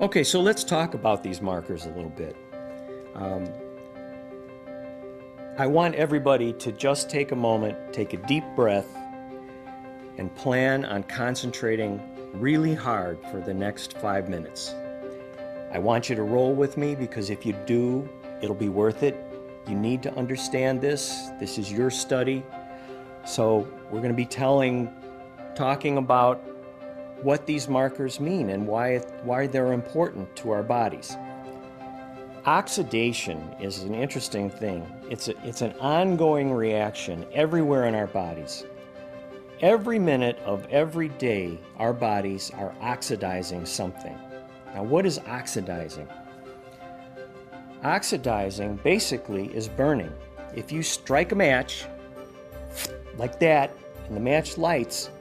Okay, so let's talk about these markers a little bit. I want everybody to just take a moment, take a deep breath, and plan on concentrating really hard for the next 5 minutes. I want you to roll with me because if you do, it'll be worth it. You need to understand this. This is your study. So we're going to be talking about what these markers mean and why they're important to our bodies. Oxidation is an interesting thing. It's an ongoing reaction everywhere in our bodies. Every minute of every day, our bodies are oxidizing something. Now, what is oxidizing? Oxidizing basically is burning. If you strike a match like that and the match lights,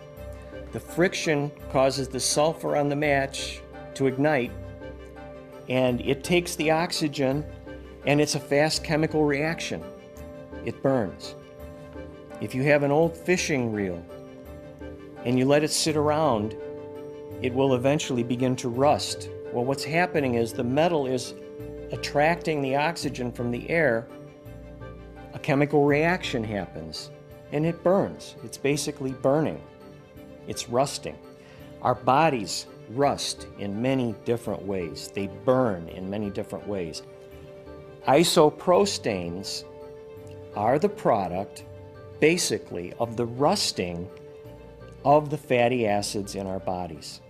the friction causes the sulfur on the match to ignite, and it takes the oxygen, and it's a fast chemical reaction. It burns. If you have an old fishing reel and you let it sit around, it will eventually begin to rust. Well, what's happening is the metal is attracting the oxygen from the air. A chemical reaction happens, and it burns. It's basically burning. It's rusting. Our bodies rust in many different ways. They burn in many different ways. Isoprostanes are the product, basically, of the rusting of the fatty acids in our bodies.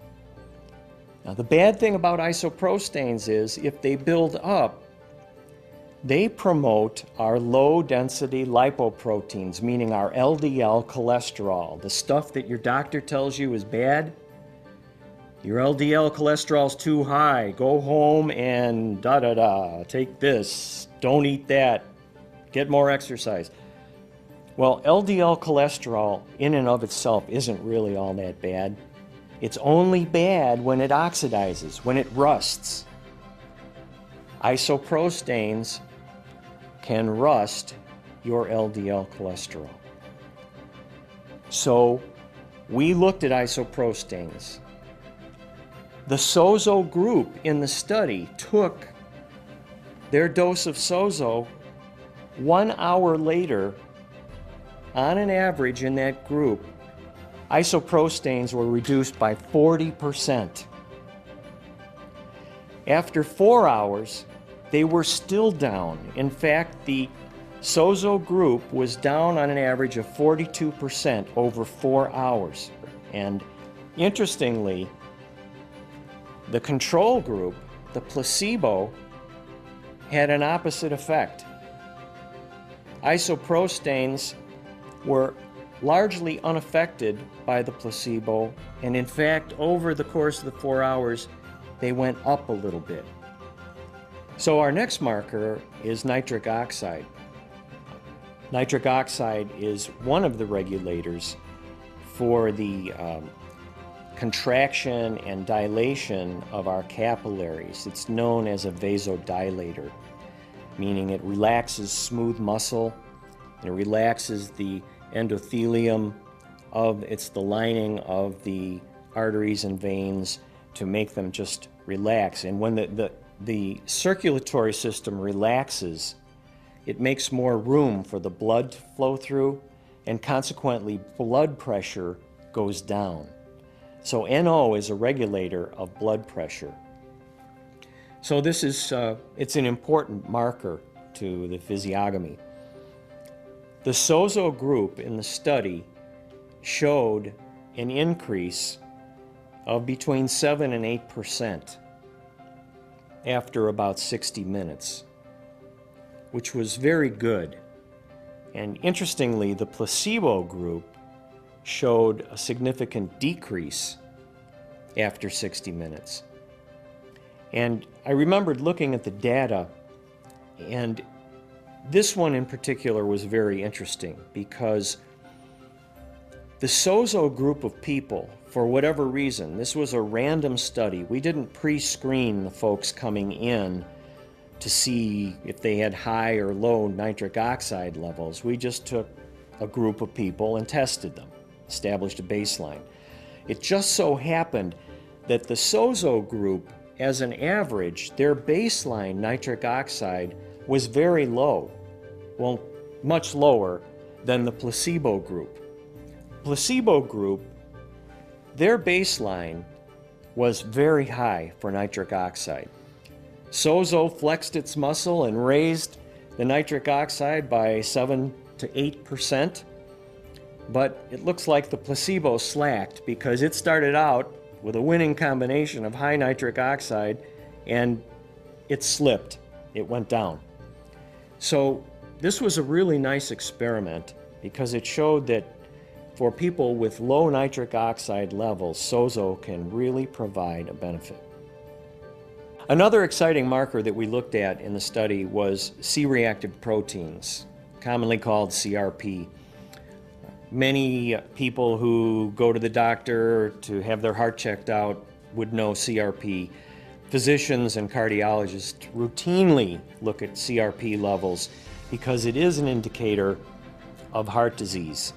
Now, the bad thing about isoprostanes is if they build up, they promote our low-density lipoproteins, meaning our LDL cholesterol, the stuff that your doctor tells you is bad. Your LDL cholesterol's too high. Go home and take this. Don't eat that. Get more exercise. Well, LDL cholesterol in and of itself isn't really all that bad. It's only bad when it oxidizes, when it rusts. Isoprostanes can rust your LDL cholesterol. So we looked at isoprostanes. The SoZo group in the study took their dose of SoZo 1 hour later. On an average in that group, isoprostanes were reduced by 40%. After 4 hours, they were still down. In fact, the SoZo group was down on an average of 42% over 4 hours. And interestingly, the control group, the placebo, had an opposite effect. Isoprostanes were largely unaffected by the placebo, and in fact, over the course of the 4 hours, they went up a little bit. So our next marker is nitric oxide. Nitric oxide is one of the regulators for the contraction and dilation of our capillaries. It's known as a vasodilator, meaning it relaxes smooth muscle, and it relaxes the endothelium it's the lining of the arteries and veins to make them just relax. And when the circulatory system relaxes, it makes more room for the blood to flow through, and consequently blood pressure goes down. So NO is a regulator of blood pressure. So this is it's an important marker to the physiognomy. The SoZo group in the study showed an increase of between 7 and 8% after about 60 minutes, which was very good. And interestingly, the placebo group showed a significant decrease after 60 minutes. And I remembered looking at the data, and this one in particular was very interesting because the SoZo group of people, for whatever reason, this was a random study. We didn't pre-screen the folks coming in to see if they had high or low nitric oxide levels. We just took a group of people and tested them, established a baseline. It just so happened that the SoZo group as an average, their baseline nitric oxide was very low. Well, much lower than the placebo group. Placebo group, their baseline was very high for nitric oxide. SoZo flexed its muscle and raised the nitric oxide by 7 to 8%, but it looks like the placebo slacked because it started out with a winning combination of high nitric oxide and it slipped. It went down. So this was a really nice experiment because it showed that for people with low nitric oxide levels, SoZo can really provide a benefit. Another exciting marker that we looked at in the study was C-reactive proteins, commonly called CRP. Many people who go to the doctor to have their heart checked out would know CRP. Physicians and cardiologists routinely look at CRP levels because it is an indicator of heart disease.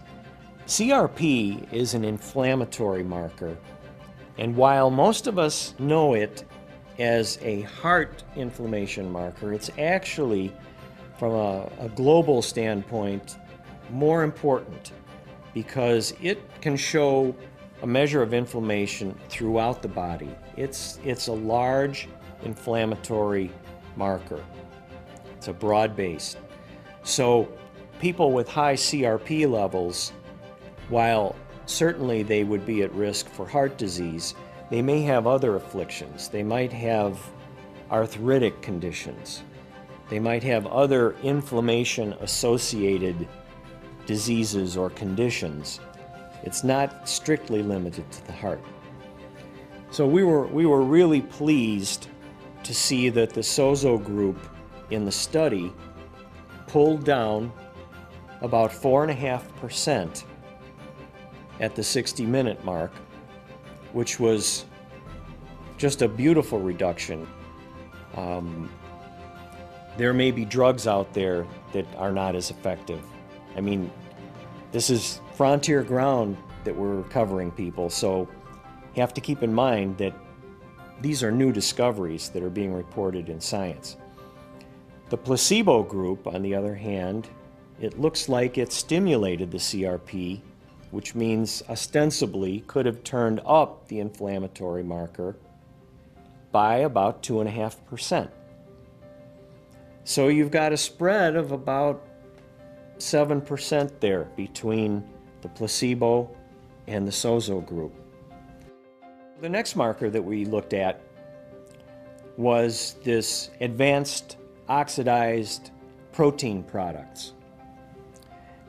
CRP is an inflammatory marker, and while most of us know it as a heart inflammation marker, it's actually, from a global standpoint, more important because it can show a measure of inflammation throughout the body. It's a large inflammatory marker. It's a broad base. So people with high CRP levels, while certainly they would be at risk for heart disease, they may have other afflictions. They might have arthritic conditions. They might have other inflammation-associated diseases or conditions. It's not strictly limited to the heart. So we were really pleased to see that the SoZo group in the study pulled down about 4.5% at the 60-minute mark, which was just a beautiful reduction. There may be drugs out there that are not as effective. I mean, this is frontier ground that we're covering, people, so you have to keep in mind that these are new discoveries that are being reported in science. The placebo group, on the other hand, it looks like it stimulated the CRP, which means ostensibly could have turned up the inflammatory marker by about 2.5%. So you've got a spread of about 7% there between the placebo and the SoZo group. The next marker that we looked at was this advanced oxidized protein products,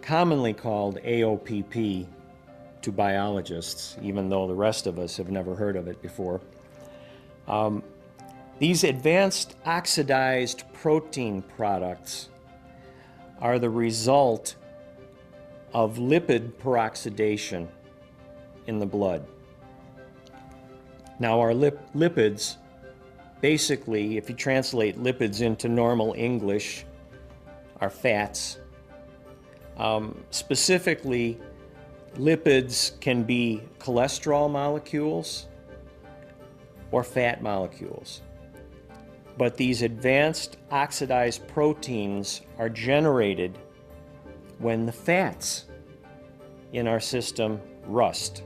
commonly called AOPP to biologists, even though the rest of us have never heard of it before. These advanced oxidized protein products are the result of lipid peroxidation in the blood. Now, our lipids, basically, if you translate lipids into normal English, are fats. Specifically, lipids can be cholesterol molecules or fat molecules. But these advanced oxidized proteins are generated when the fats in our system rust.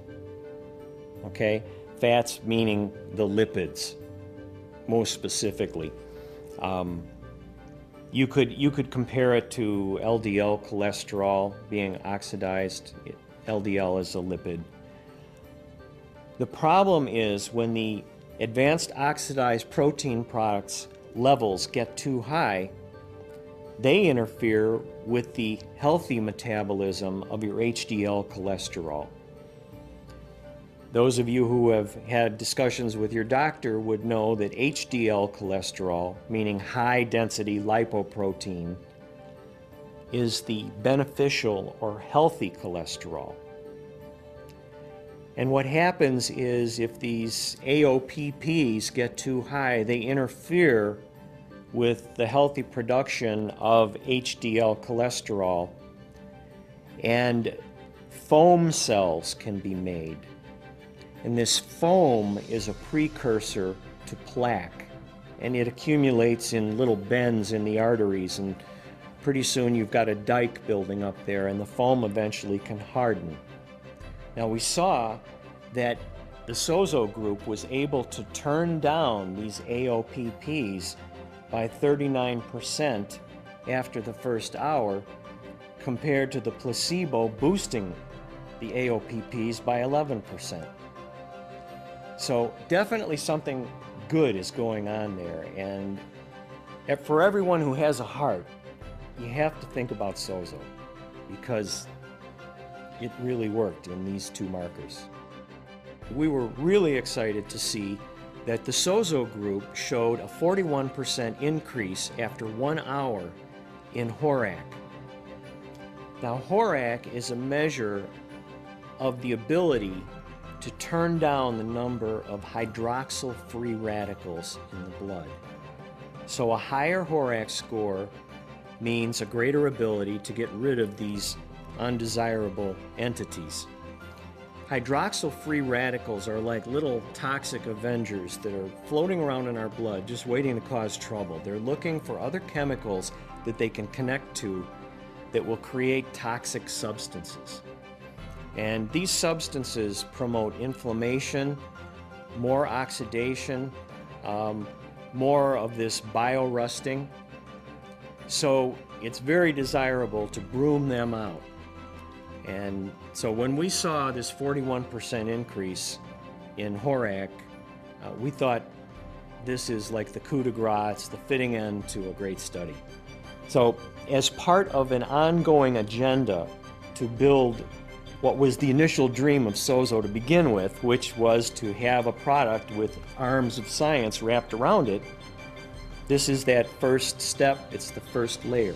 Okay? Fats meaning the lipids, most specifically. You could compare it to LDL cholesterol being oxidized. LDL is a lipid. The problem is when the advanced oxidized protein products levels get too high, they interfere with the healthy metabolism of your HDL cholesterol. Those of you who have had discussions with your doctor would know that HDL cholesterol, meaning high density lipoprotein, is the beneficial or healthy cholesterol. And what happens is if these AOPPs get too high, they interfere with the healthy production of HDL cholesterol, and foam cells can be made. And this foam is a precursor to plaque, and it accumulates in little bends in the arteries, and pretty soon you've got a dike building up there, and the foam eventually can harden. Now we saw that the SoZo group was able to turn down these AOPPs by 39% after the first hour, compared to the placebo boosting the AOPPs by 11%. So definitely something good is going on there, and for everyone who has a heart, you have to think about SoZo, because it really worked in these two markers. We were really excited to see that the SoZo group showed a 41% increase after 1 hour in HORAC. Now, HORAC is a measure of the ability to turn down the number of hydroxyl-free radicals in the blood. So a higher HORAC score means a greater ability to get rid of these undesirable entities. Hydroxyl-free radicals are like little toxic avengers that are floating around in our blood just waiting to cause trouble. They're looking for other chemicals that they can connect to that will create toxic substances. And these substances promote inflammation, more oxidation, more of this biorusting. So it's very desirable to broom them out. And so when we saw this 41% increase in HORAC, we thought this is like the coup de grace, it's the fitting end to a great study. So as part of an ongoing agenda to build what was the initial dream of SoZo to begin with, which was to have a product with arms of science wrapped around it, this is that first step, it's the first layer.